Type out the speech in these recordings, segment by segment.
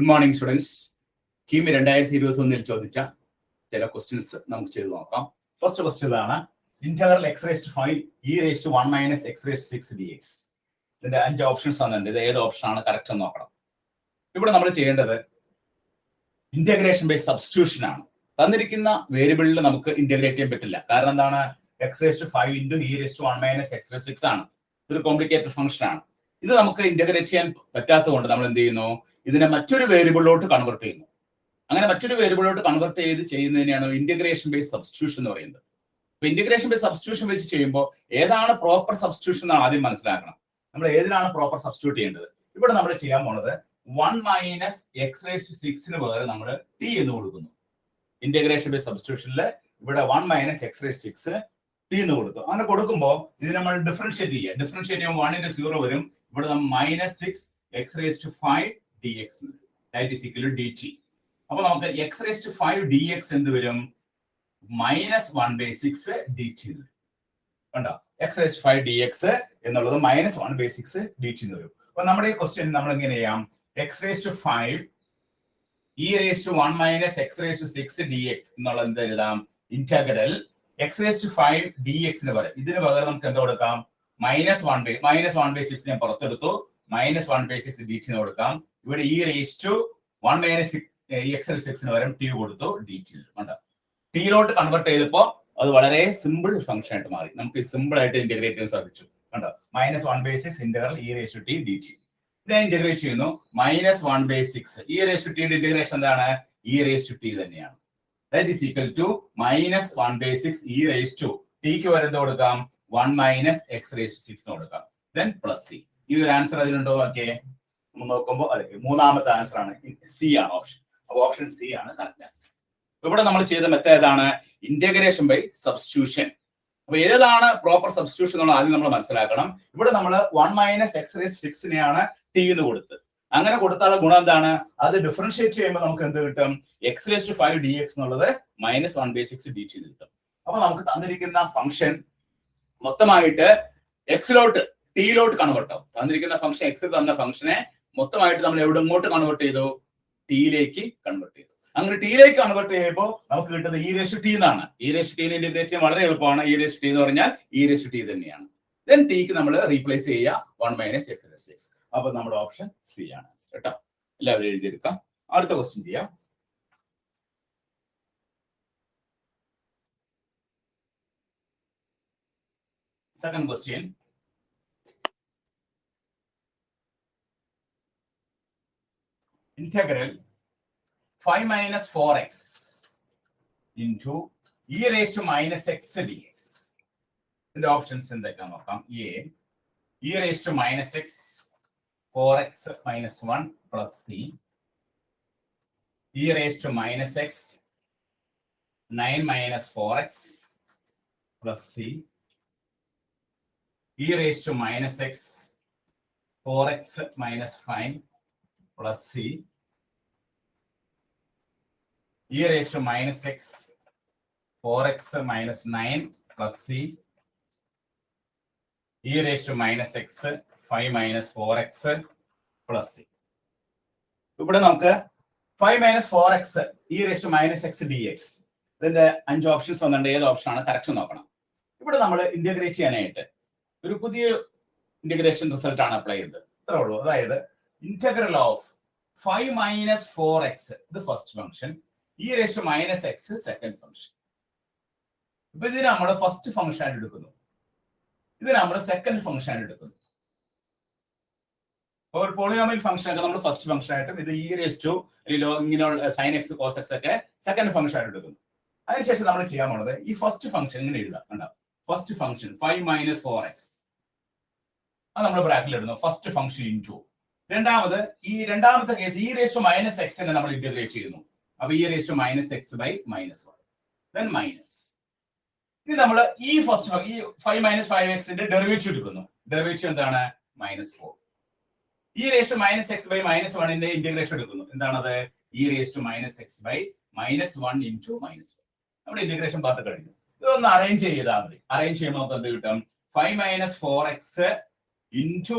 Good morning, students. Keam 2021 ചോദിച്ച ചില questions നമുക്ക് ചെയ്തു നോക്കാം. ഫസ്റ്റ് ക്വസ്റ്റ്യൻ ഇതാണ്. Integral x raised to 5 e raised to 1 minus x raised to 6 dx. ഇതിന്റെ 5 ഓപ്ഷൻസ് തന്നിട്ടുണ്ട്. ഇത് ഏത് ഓപ്ഷൻ ആണ് കറക്റ്റ് എന്ന് നോക്കണം. ഇവിടെ നമ്മൾ ചെയ്യേണ്ടത് ഇന്റഗ്രേഷൻ ബൈ സബ്സ്റ്റിറ്റ്യൂഷൻ ആണ്. തന്നിരിക്കുന്ന വേരിയബിളിൽ നമുക്ക് ഇന്റഗ്രേറ്റ് ചെയ്യാൻ പറ്റില്ല. കാരണം എന്താണ്? x raised to 5 into e raised to 1 minus x raised to 6 ആണ്. ഇതൊരു കോംപ്ലിക്കേറ്റഡ് ഫംഗ്ഷൻ ആണ്. ഇത് നമുക്ക് ഇന്റഗ്രേറ്റ് ചെയ്യാൻ പറ്റാത്തതുകൊണ്ട് നമ്മൾ എന്ത് ചെയ്യുന്നു? ഇതിനെ മറ്റൊരു വേരിയബിളിലോട്ട് കൺവേർട്ട് ചെയ്യുന്നു. അങ്ങനെ മറ്റൊരു വേരിയബിളിലോട്ട് കൺവേർട്ട് ചെയ്യുന്നതിനെയാണ് ഇന്റഗ്രേഷൻ ബൈ സബ്സ്റ്റിറ്റ്യൂഷൻ എന്ന് പറയുന്നത്. അപ്പൊ ഇന്റഗ്രേഷൻ ബൈ സബ്സ്റ്റിറ്റ്യൂഷൻ വെച്ച് ചെയ്യുമ്പോൾ ഏതാണ് പ്രോപ്പർ സബ്സ്റ്റിറ്റ്യൂഷൻ എന്ന് ആദ്യം മനസ്സിലാക്കണം. നമ്മൾ ഏതിനാണ് പ്രോപ്പർ സബ്സ്റ്റിറ്റ്യൂട്ട് ചെയ്യേണ്ടത്? ഇവിടെ നമ്മൾ ചെയ്യാൻ പോണത് 1 minus x raised to 6 പകരം നമ്മൾ t എന്ന് കൊടുക്കുന്നു. ഇന്റഗ്രേഷൻ ബൈ സബ്സ്റ്റിറ്റ്യൂഷനിൽ ഇവിടെ 1 minus x raised to 6 t എന്ന് കൊടുത്തു. അങ്ങനെ കൊടുക്കുമ്പോൾ ഇത് നമ്മൾ ഡിഫറൻഷിയേറ്റ് ചെയ്യുക. ഡിഫറൻഷിയേറ്റ് ചെയ്യുമ്പോൾ 1 0 വരും. ഇവിടെ നമ്മൾ -6 x raised to 5 dx that is equal to dt. അപ്പോൾ നമുക്ക് x raised to 5 dx എന്ത് വരും? -1/6 dt കണ്ടോ? x raised to 5 dx എന്നുള്ളത് -1/6 dt എന്ന് വരും. അപ്പോൾ നമ്മുടെ ഈ ക്വസ്റ്റ്യൻ നമ്മൾ എങ്ങനെ ചെയ്യാം? x raised to 5 e raised to 1 minus x raised to 6 dx എന്നുള്ളത് എന്ത് എഴുതാം? Integral x raised to 5 dx ന് പകരം ഇതിന് പകരം നമുക്ക് എന്താ കൊടുക്കാം? -1/6 ഞാൻ പുറത്തെടുത്തു. -1/6 dt എന്ന് കൊടുക്കാം. ഇവിടെ e raised to 1 minus x raised to 6 ന് പകരം t കൊടുത്തു dt കണ്ടോ? t ലോട്ട് കൺവേർട്ട് ചെയ്തപ്പോൾ അത് വളരെ സിമ്പിൾ ഫംഗ്ഷൻ ആയിട്ട് മാറി. നമുക്ക് സിമ്പിൾ ആയിട്ട് ഇന്റഗ്രേറ്റ് ചെയ്യാൻ സാധിച്ചു കണ്ടോ? -1/6 integral e raised to t dt. ഇത് ഇന്റഗ്രേറ്റ് ചെയ്യുന്നു. -1/6 e raised to t യുടെ ഇന്റഗ്രേഷൻ എന്താണ്? e raised to t തന്നെയാണ്. That is equal to -1/6 e raised to t ക്ക് പകരം കൊടുക്കാം 1 minus x raised to 6 കൊടുക്കാം. Then plus c. ഈ ഒരു ആൻസർ അതിലുണ്ടോ നോക്കിയേ. നോക്കുമ്പോൾ അതെ, മൂന്നാമത്തെ ആൻസർ ആണ് സി ആണ് ഓപ്ഷൻ. അപ്പോൾ ഓപ്ഷൻ സി ആണ് കറക്റ്റ് ആൻസർ. ഇവിടെ നമ്മൾ ചെയ്ത മെത്തേഡ് ഏതാണ്? Integration by substitution. അപ്പൊ ഏതാണ് പ്രോപ്പർ സബ്സ്റ്റിറ്റ്യൂഷൻ എന്നുള്ള ആദ്യം നമ്മൾ മനസ്സിലാക്കണം. ഇവിടെ നമ്മൾ 1 minus x raised to 6 നെയാണ് t എന്ന് കൊടുത്ത്. അങ്ങനെ കൊടുത്താലുള്ള ഗുണം എന്താണ്? അത് ഡിഫറൻഷിയേറ്റ് ചെയ്യുമ്പോൾ നമുക്ക് എന്ത് കിട്ടും? x raised to 5 dx എന്നുള്ളത് -1/6 dt കിട്ടും. അപ്പൊ നമുക്ക് തന്നിരിക്കുന്ന ഫംഗ്ഷൻ മൊത്തമായിട്ട് എക്സിലോട്ട് ടിയിലോട്ട് കൺവേർട്ട് ആവും. തന്നിരിക്കുന്ന ഫംഗ്ഷൻ എക്സിൽ തന്ന ഫംഗ്ഷനെ മൊത്തമായിട്ട് നമ്മൾ എങ്ങോട്ട് കൺവേർട്ട് ചെയ്തു? ടിയിലേക്ക് കൺവേർട്ട് ചെയ്തു. അങ്ങനെ ടിയിലേക്ക് കൺവേർട്ട് ചെയ്യുമ്പോൾ നമുക്ക് കിട്ടുന്നത് e raised to t എന്നാണ്. e raised to t നെ ഇന്റഗ്രേറ്റ് ചെയ്യാൻ വളരെ എളുപ്പമാണ്. e raised to t എന്ന് പറഞ്ഞാൽ e raised to t തന്നെയാണ്. ദെൻ ടിക്ക് നമ്മൾ റീപ്ലേസ് ചെയ്യുക 1 minus x raised to 6. അപ്പൊ നമ്മുടെ ഓപ്ഷൻ സി ആണ് കേട്ടോ. എല്ലാവരും എഴുതിയെടുക്കാം. അടുത്ത ക്വസ്റ്റ്യൻ ചെയ്യാം. Second question. Integral 5 minus 4x into e raised to minus x dx. The options എന്തൊക്കെയാണെന്ന് നോക്കാം. A e raised to minus x 4x minus 1 plus c, e raised to minus x 9 minus 4x plus c, e raised to minus x 4x minus 5 plus c, e raised to minus x 4x minus 9 plus c, e raised to minus x 5 minus 4x plus c. ഇവിടെ നമുക്ക് 5 minus 4x e raised to minus x dx ഇതിന്റെ 5 options വന്നിട്ടുണ്ട്. ഏത് option ആണ് correct നോക്കണം. ഇവിടെ നമ്മൾ integrate ചെയ്യാനായിട്ട് ഒരു പുതിയ ഇന്റഗ്രേഷൻ റിസൾട്ട് ആണ് അപ്ലൈ ചെയ്തത്. ഇത്രേ ഉള്ളൂ. അതായത് ഇന്റഗ്രൽ ഓഫ് 5 minus 4x ഇത് first function, e raised to minus x second function. ഇപ്പൊ ഇതിന് നമ്മൾ ഫസ്റ്റ് ഫംഗ്ഷൻ ആയിട്ട് എടുക്കുന്നു, ഇത് നമ്മൾ സെക്കൻഡ് ഫംഗ്ഷൻ ആയിട്ട് എടുക്കുന്നു. ഒരു പോളിനോമിയൽ ഫംഗ്ഷൻ ഒക്കെ നമ്മൾ ഫസ്റ്റ് ഫംഗ്ഷൻ ആയിട്ടും ഇത് e raised to ഇങ്ങനെയുള്ള sin x cos x ഒക്കെ സെക്കൻഡ് ഫംഗ്ഷൻ ആയിട്ട് എടുക്കുന്നു. അതിനുശേഷം നമ്മൾ ചെയ്യാൻ പോണത് ഈ ഫസ്റ്റ് ഫംഗ്ഷൻ ഇങ്ങനെ എഴുതാം. കണ്ടോ? ഫസ്റ്റ് ഫംഗ്ഷൻ 5 minus 4x അത് നമ്മൾ ബ്രാക്കറ്റിൽ ഇടുന്നു. ഫസ്റ്റ് ഫംഗ്ഷൻ ഇൻടു രണ്ടാമത് ഈ രണ്ടാമത്തെ case e raised to minus x നെ നമ്മൾ ഇന്റഗ്രേറ്റ് ചെയ്യുന്നു. അപ്പൊ e raised to minus x by -1 then minus. ഇനി നമ്മൾ ഈ ഫസ്റ്റ് ഈ 5 minus 5x ന്റെ ഡെറിവേറ്റീവ് എടുക്കുന്നു. ഡെറിവേറ്റീവ് എന്താണ്? -4. e raised to minus x by -1 ന്റെ ഇന്റഗ്രേഷൻ എടുക്കുന്നു. എന്താണത്? e raised to minus x by -1 into -1. നമ്മുടെ ഇന്റഗ്രേഷൻ പാർട്ട് കഴിഞ്ഞു. ഇതൊന്ന് അറേഞ്ച് ചെയ്താൽ മതി. അറേഞ്ച് ചെയ്യുമ്പോൾ നമുക്ക് എന്ത് കിട്ടും? 5 minus 4x into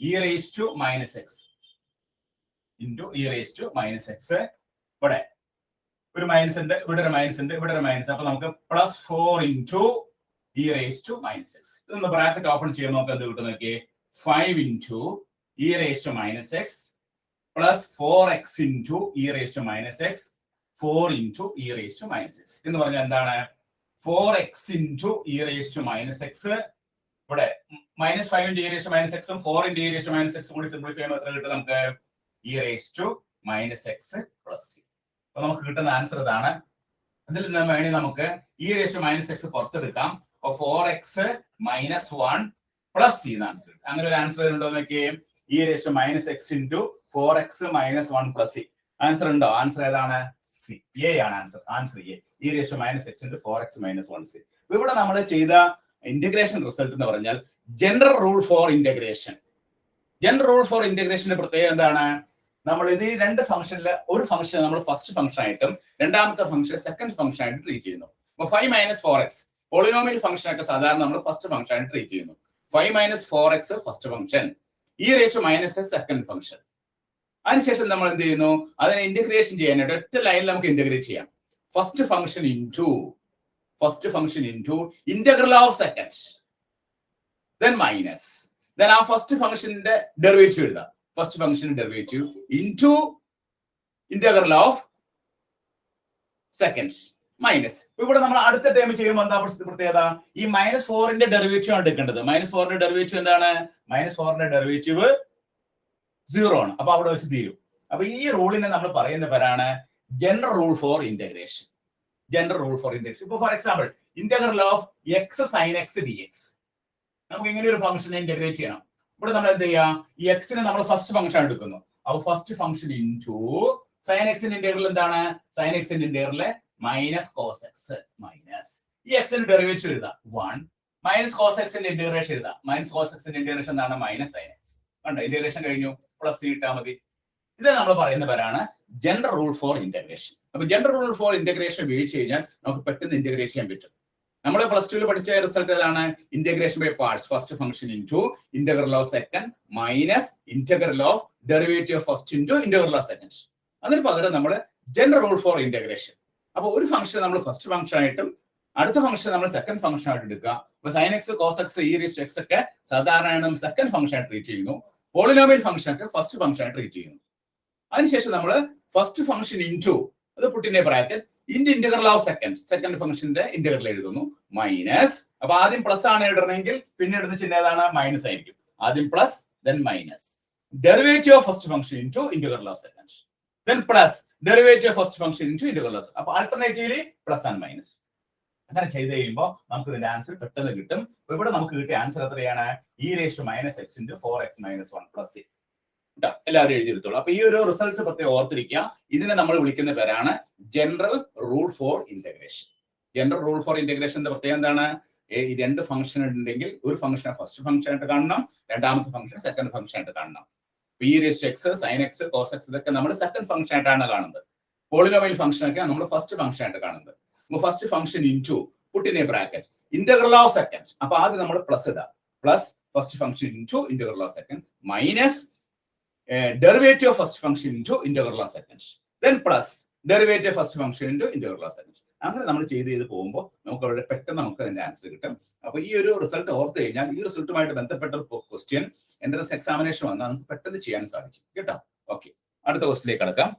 e raised to minus x. Into e raise to minus x. ഇവിടെ ഒരു മൈനസ് ഉണ്ട്, ഇവിടെ ഒരു മൈനസ് ഉണ്ട്, ഇവിടെ ഒരു മൈനസ്. അപ്പൊ നമുക്ക് plus 4 into e raise to minus x. ഇതൊന്ന് ബ്രാക്കറ്റ് ഓപ്പൺ ചെയ്യാൻ നോക്കാം എന്ത് കിട്ടും നോക്കിയേ. 5 into e raise to minus x plus 4x into e raise to minus x 4 into e raise to minus x എന്ന് പറഞ്ഞാൽ എന്താണ്? 4x into e raise to minus x. ഇവിടെ -5 into e raise to minus എക്സും 4 into e raise to minus എക്സും കൂടി simplify ചെയ്യുമ്പോൾ എത്ര കിട്ടും നമുക്ക്? E raise to minus x plus C. അപ്പൊ നമുക്ക് കിട്ടുന്ന ആൻസർ ഇതാണ്. ഇതിൽ നിന്ന് വേണമെങ്കിൽ നമുക്ക് e raise to minus x പുറത്തെടുക്കാം. അപ്പൊ 4x മൈനസ് 1 പ്ലസ് സി എന്ന് ആൻസർ. അങ്ങനെ ഒരു ആൻസർ ഉണ്ടോ നോക്കിയേ. E raise to minus x into 4x minus 1 plus C. Answer ഉണ്ടോ? ആൻസർ ഏതാണ്? സി. എ ആണ് answer. Answer A. E raise to minus x into 4x minus 1 C. ഇവിടെ നമ്മൾ ചെയ്ത ഇന്റഗ്രേഷൻ റിസൾട്ട് എന്ന് പറഞ്ഞാൽ general rule for integration. General rule for ഇന്റഗ്രേഷന്റെ പ്രത്യേകത എന്താണ്? നമ്മൾ ഇത് രണ്ട് ഫംഗ്ഷനിൽ ഒരു ഫംഗ്ഷൻ നമ്മൾ ഫസ്റ്റ് ഫംഗ്ഷൻ ആയിട്ടും രണ്ടാമത്തെ ഫംഗ്ഷൻ സെക്കൻഡ് ഫംഗ്ഷൻ ആയിട്ട് ട്രീറ്റ് ചെയ്യുന്നു. അപ്പൊ 5 മൈനസ് 4x പോളിനോമിയൽ ഫംഗ്ഷൻ ഒക്കെ സാധാരണ നമ്മൾ ഫസ്റ്റ് ഫംഗ്ഷൻ ആയിട്ട് ട്രീറ്റ് ചെയ്യുന്നു. 5 minus 4x first function, e raise to minus x second function. അതിനുശേഷം നമ്മൾ എന്ത് ചെയ്യുന്നു? അതിനെ ഇന്റഗ്രേഷൻ ചെയ്യാനായിട്ട് ഒറ്റ ലൈനിൽ നമുക്ക് ഇന്റഗ്രേറ്റ് ചെയ്യാം. First function into integral of second, then minus, then ആ ഫസ്റ്റ് ഫംഗ്ഷന്റെ ഡെറിവേറ്റീവ് എഴുതാം. ഫസ്റ്റ് ഫംഗ്ഷന്റെ derivative into integral of second minus. ഇവിടെ നമ്മൾ അടുത്ത ടൈം ചെയ്യുമ്പോൾ എന്താ പ്രത്യേകത? ഈ -4ന്റെ ഡെറിവേറ്റീവ് ആണ് എടുക്കേണ്ടത്. -4ന്റെ ഡെറിവേറ്റീവ് എന്താണ്? -4ന്റെ ഡെറിവേറ്റീവ് 0 ആണ്. അപ്പൊ അവിടെ വെച്ച് തീരും. അപ്പൊ ഈ റൂളിനെ നമ്മൾ പറയുന്ന പേരാണ് general rule for integration. General rule for integration. ഇപ്പൊ for example integral of x sine x d x. നമുക്ക് ഇങ്ങനെ ഒരു ഫംഗ്ഷനെ ഇന്റഗ്രേറ്റ് ചെയ്യണം. ഇവിടെ നമ്മൾ എന്ത് ചെയ്യാം? ഈ എക്സിനെ നമ്മൾ ഫസ്റ്റ് ഫംഗ്ഷൻ എടുക്കുന്നു. അപ്പൊ ഫസ്റ്റ് ഫംഗ്ഷൻ ഇൻറ്റു സൈൻ എക്സിന്റെ ഇന്റഗ്രൽ എന്താണ്? സൈൻ എക്സിന്റെ integral minus cos x minus ഈ എക്സിന്റെ ഡെറിവേറ്റീവ് എഴുതാം 1 മൈനസ് കോസ് എക്സിന്റെ ഇന്റഗ്രേഷൻ എഴുതാം. മൈനസ് കോസ് എക്സിന്റെ ഇന്റഗ്രേഷൻ എന്താണ്? Minus sine x. കണ്ടോ? ഇന്റഗ്രേഷൻ കഴിഞ്ഞു. പ്ലസ് സി ഇട്ടാൽ മതി. ഇത് നമ്മൾ പറയുന്ന പേരാണ് ജനറൽ റൂൾ ഫോർ ഇന്റഗ്രേഷൻ. അപ്പൊ ജനറൽ റൂൾ ഫോർ ഇന്റഗ്രേഷൻ ഉപയോഗിച്ച് കഴിഞ്ഞാൽ നമുക്ക് പെട്ടെന്ന് ഇന്റഗ്രേറ്റ് ചെയ്യാൻ പറ്റും. നമ്മൾ പ്ലസ് ടുവിൽ പഠിച്ച റിസൾട്ട് ഏതാണ്? Integration by parts. First function into integral of second minus integral of derivative of first into integral of second. അതിന് പകരം നമ്മൾ ജനറൽ റൂൾ ഫോർ ഇന്റഗ്രേഷൻ. അപ്പൊ ഒരു ഫംഗ്ഷൻ നമ്മൾ ഫസ്റ്റ് ഫംഗ്ഷൻ ആയിട്ടും അടുത്ത ഫംഗ്ഷൻ നമ്മൾ സെക്കൻഡ് ഫംഗ്ഷൻ ആയിട്ട് എടുക്കുക. അപ്പൊ sine x cos x e raise to x ഒക്കെ സാധാരണ സെക്കൻഡ് ഫംഗ്ഷൻ ആയിട്ട് ട്രീറ്റ് ചെയ്യുന്നു. പോളിനോമിയൽ ഫംഗ്ഷൻ ഒക്കെ ഫസ്റ്റ് ഫംഗ്ഷൻ ആയിട്ട് ട്രീറ്റ് ചെയ്യുന്നു. അതിനുശേഷം നമ്മൾ ഫസ്റ്റ് ഫംഗ്ഷൻ ഇൻറ്റു അത് പുട്ടിന്റെ bracket into integral of second ഫംഗ്ഷന്റെ ഇന്റഗ്രൽ എഴുതുന്നു മൈനസ്. അപ്പൊ ആദ്യം പ്ലസ് ആണ് എഴുതണമെങ്കിൽ പിന്നെ എടുത്ത ചിഹ്നം ഏതാണ്? മൈനസ് ആയിരിക്കും. ആദ്യം plus then minus derivative of first function into integral of second then plus derivative of first function into integral of. അപ്പൊ ആൾട്ടർനേറ്റീവ്ലി പ്ലസ് ആൻഡ് മൈനസ്. അങ്ങനെ ചെയ്ത് കഴിയുമ്പോൾ നമുക്ക് ഇതിന്റെ ആൻസർ പെട്ടെന്ന് കിട്ടും. ഇവിടെ നമുക്ക് കിട്ടിയ ആൻസർ എത്രയാണ്? E raise to minus x into 4x minus 1 plus C. എല്ലാവരും എഴുതിയെടുത്തോളൂ. അപ്പൊ ഈ ഒരു റിസൾട്ട് പ്രത്യേകം ഓർത്തിരിക്കുക. ഇതിനെ നമ്മൾ വിളിക്കുന്ന പേരാണ് general rule for integration. General rule for ഇന്റഗ്രേഷന്റെ പ്രത്യേകം എന്താണ്? ഈ രണ്ട് ഫംഗ്ഷൻ ഉണ്ടെങ്കിൽ ഒരു ഫംഗ്ഷനെ ഫസ്റ്റ് ഫംഗ്ഷൻ ആയിട്ട് കാണണം, രണ്ടാമത്തെ ഫംഗ്ഷൻ സെക്കൻഡ് ഫംഗ്ഷൻ ആയിട്ട് കാണണം. E raise to x, sine x, cos x ഇതൊക്കെ നമ്മൾ സെക്കൻഡ് ഫംഗ്ഷൻ ആയിട്ടാണ് കാണുന്നത്. പോളിനോമിയൽ ഫംഗ്ഷൻ ഒക്കെ നമ്മൾ ഫസ്റ്റ് ഫംഗ്ഷൻ ആയിട്ട് കാണുന്നത്. ഫസ്റ്റ് ഫംഗ്ഷൻ ഇൻറ്റു പുട്ടിനെ ബ്രാക്കറ്റ് ഇന്റഗ്രൽ ഓഫ് സെക്കൻഡ്. അപ്പൊ ആദ്യം നമ്മൾ പ്ലസ് ഇടാം. Plus first function into integral of second minus derivative of first function into integral of second then plus derivative first function into integral of second. അങ്ങനെ നമ്മൾ ചെയ്ത് പോകുമ്പോൾ നമുക്ക് വളരെ പെട്ടെന്ന് നമുക്ക് അതിന്റെ ആൻസർ കിട്ടും. അപ്പൊ ഈ ഒരു റിസൾട്ട് ഓർത്ത് കഴിഞ്ഞാൽ ഈ റിസൾട്ടുമായിട്ട് ബന്ധപ്പെട്ട ക്വസ്റ്റ്യൻ എൻട്രൻസ് എക്സാമിനേഷൻ വന്നാൽ നമുക്ക് പെട്ടെന്ന് ചെയ്യാൻ സാധിക്കും കേട്ടോ. ഓക്കെ, അടുത്ത ക്വസ്റ്റിലേക്ക് കടക്കാം.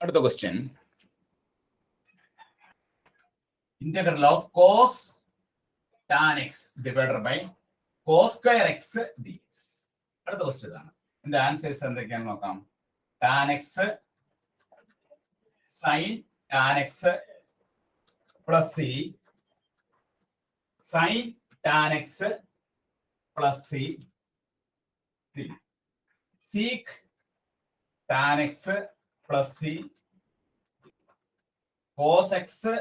അടുത്ത question integral of cos tan x divided by cos square x d x. അടുത്ത ക്വസ്റ്റ്യൻ ഇതാണ്. ഇതിന്റെ ആൻസേഴ്സ് എന്തൊക്കെയാണെന്ന് നോക്കാം. Tan x sin tan x plus c, sin tan x plus c, sec tan x plus c, cos x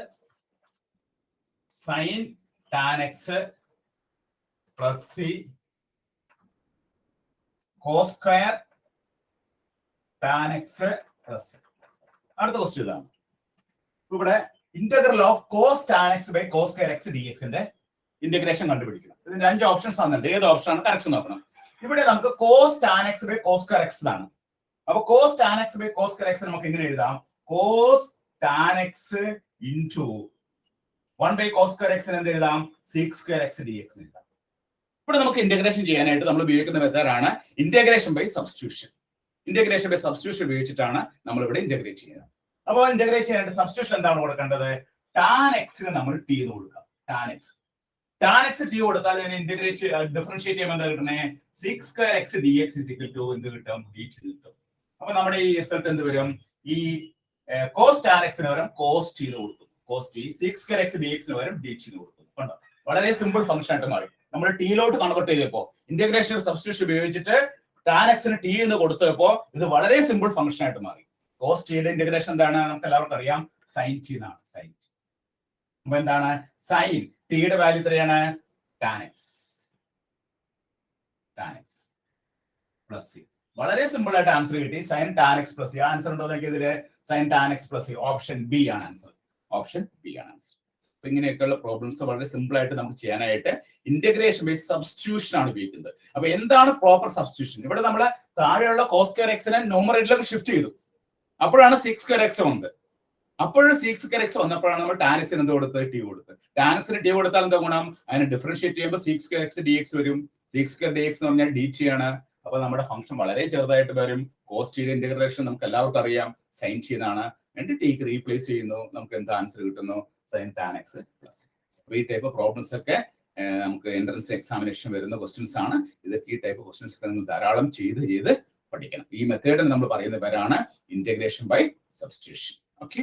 sin tan x plus c, cos square tan x plus c. അടുത്ത question ഇതാണ്. ഇവിടെ integral of cos tan x by cos square x d എക്സിന്റെ integration കണ്ടുപിടിക്കണം. ഇതിന്റെ 5 options ആണെന്നുണ്ട്. ഏത് ഓപ്ഷനാണ് correct നോക്കണം. ഇവിടെ നമുക്ക് cos tan x by cos square x ആണ്. അപ്പൊ cos tan x by cos square x നമുക്ക് എങ്ങനെ എഴുതാം? Cos tan x into 1 by cos square എക്സിന് എന്ത് എഴുതാം? Sec square x d x എഴുതാം. ഇവിടെ നമുക്ക് ഇന്റഗ്രേഷൻ ചെയ്യാനായിട്ട് നമ്മൾ ഉപയോഗിക്കുന്ന മെത്തേഡാണ് integration by substitution. Integration by substitution ഉപയോഗിച്ചിട്ടാണ് നമ്മൾ ഇവിടെ ഇന്റഗ്രേറ്റ് ചെയ്യുന്നത്. അപ്പോൾ ഇന്റഗ്രേറ്റ് ചെയ്യാനായിട്ട് സബ്സ്റ്റിറ്റ്യൂഷൻ എന്താണ് കൊടുക്കേണ്ടത്? ടാൻ എക്സിന് നമ്മൾ ടി എന്ന് കൊടുക്കാം. ടാൻ എക്സ് ടി കൊടുത്താൽ ഇതിനെ ഇന്റഗ്രേറ്റ് ഡിഫറൻഷിയേറ്റ് ചെയ്യുമ്പോൾ എന്താ കിട്ടണേ? Sec square x d x is equal to എന്ത് കിട്ടും? ഡീറ്റ് കിട്ടും. അപ്പൊ നമ്മുടെ ഈ റിസൾട്ട് എന്ത് വരും? ഈ കോസ് ടാൻ എക്സിന് പകരം കോസ് ടി എന്ന് കൊടുക്കും. Cos t. Sec square x d എക്സിന് പകരം ഡി ടി എന്ന് കൊടുക്കും. കണ്ടോ? വളരെ സിമ്പിൾ ഫംഗ്ഷൻ ആയിട്ട് മാറി. നമ്മൾ ടിയിലോട്ട് കൺവേർട്ട് ചെയ്തപ്പോ ഇന്റഗ്രേഷൻ സബ്സ്റ്റിറ്റ്യൂഷൻ ഉപയോഗിച്ചിട്ട് ടാൻ എക്സിന് ടി എന്ന് കൊടുത്തപ്പോ ഇത് വളരെ സിമ്പിൾ ഫംഗ്ഷൻ ആയിട്ട് മാറി. കോസ് ടിയുടെ ഇന്റഗ്രേഷൻ എന്താണ്? നമുക്ക് എല്ലാവർക്കും അറിയാം, സൈൻ ടി എന്നാണ്. Sine t. അപ്പൊ എന്താണ്? സൈൻ ടിയുടെ വാല്യൂ എത്രയാണ്? Tan x plus c. വളരെ സിമ്പിൾ ആയിട്ട് ആൻസർ കിട്ടി. Sine tan x plus C. Answer ഉണ്ടോ എന്ന് ഇതില്? Sine tan x plus c. Option B ആണ് ആൻസർ. ഓപ്ഷൻ ബി ആണ് ആൻസർ. അപ്പൊ ഇങ്ങനെയൊക്കെയുള്ള പ്രോബ്ലംസ് വളരെ സിമ്പിൾ ആയിട്ട് നമുക്ക് ചെയ്യാനായിട്ട് ഇന്റഗ്രേഷൻ ബൈ സബ്സ്റ്റിറ്റ്യൂഷൻ ആണ് ഉപയോഗിക്കുന്നത്. അപ്പൊ എന്താണ് പ്രോപ്പർ സബ്സ്റ്റിറ്റ്യൂഷൻ? ഇവിടെ നമ്മൾ താഴെയുള്ള കോസ് സ്ക്വയർ എക്സിനെ ന്യൂമറേറ്ററിലേക്ക് ഷിഫ്റ്റ് ചെയ്തു. അപ്പോഴാണ് സീക് സ്ക്വയർ എക്സ് വന്നത്. അപ്പോഴും സീക് സ്ക്വയർ എക്സ് വന്നപ്പോഴാണ് നമ്മൾ ടാൻ എക്സിന് എന്ത് കൊടുത്തത്? ടി കൊടുത്തത്. ടാൻ എക്സിന് ടി കൊടുത്താൽ എന്താ ഗുണം? അതിനെ ഡിഫറൻഷിയേറ്റ് ചെയ്യുമ്പോൾ seek square x d X വരും. സീക് സ്ക്വയർ ഡി എക്സ് എന്ന് പറഞ്ഞാൽ ഡി ടി ആണ്. അപ്പൊ നമ്മുടെ ഫംഗ്ഷൻ വളരെ ചെറുതായിട്ട് വരും. കോസ് ടിയുടെ ഇന്റഗ്രേഷൻ നമുക്ക് എല്ലാവർക്കും അറിയാം, സൈൻ ടി എന്നാണ്. എന്നിട്ട് ടിക്ക് റീപ്ലേസ് ചെയ്യുന്നു. നമുക്ക് എന്ത് ആൻസർ കിട്ടുന്നു? Sine tan x plus. അപ്പൊ ഈ ടൈപ്പ് പ്രോബ്ലംസ് ഒക്കെ നമുക്ക് എൻട്രൻസ് എക്സാമിനേഷൻ വരുന്ന ക്വസ്റ്റ്യൻസ് ആണ്. ഇതൊക്കെ ഈ ടൈപ്പ് ക്വസ്റ്റ്യൻസ് ഒക്കെ നിങ്ങൾ ധാരാളം ചെയ്ത് പഠിക്കണം. ഈ മെത്തേഡിൽ നമ്മൾ പറയുന്ന പേരാണ് ഇന്റഗ്രേഷൻ ബൈ സബ്സ്റ്റിറ്റ്യൂഷൻ. ഓക്കെ.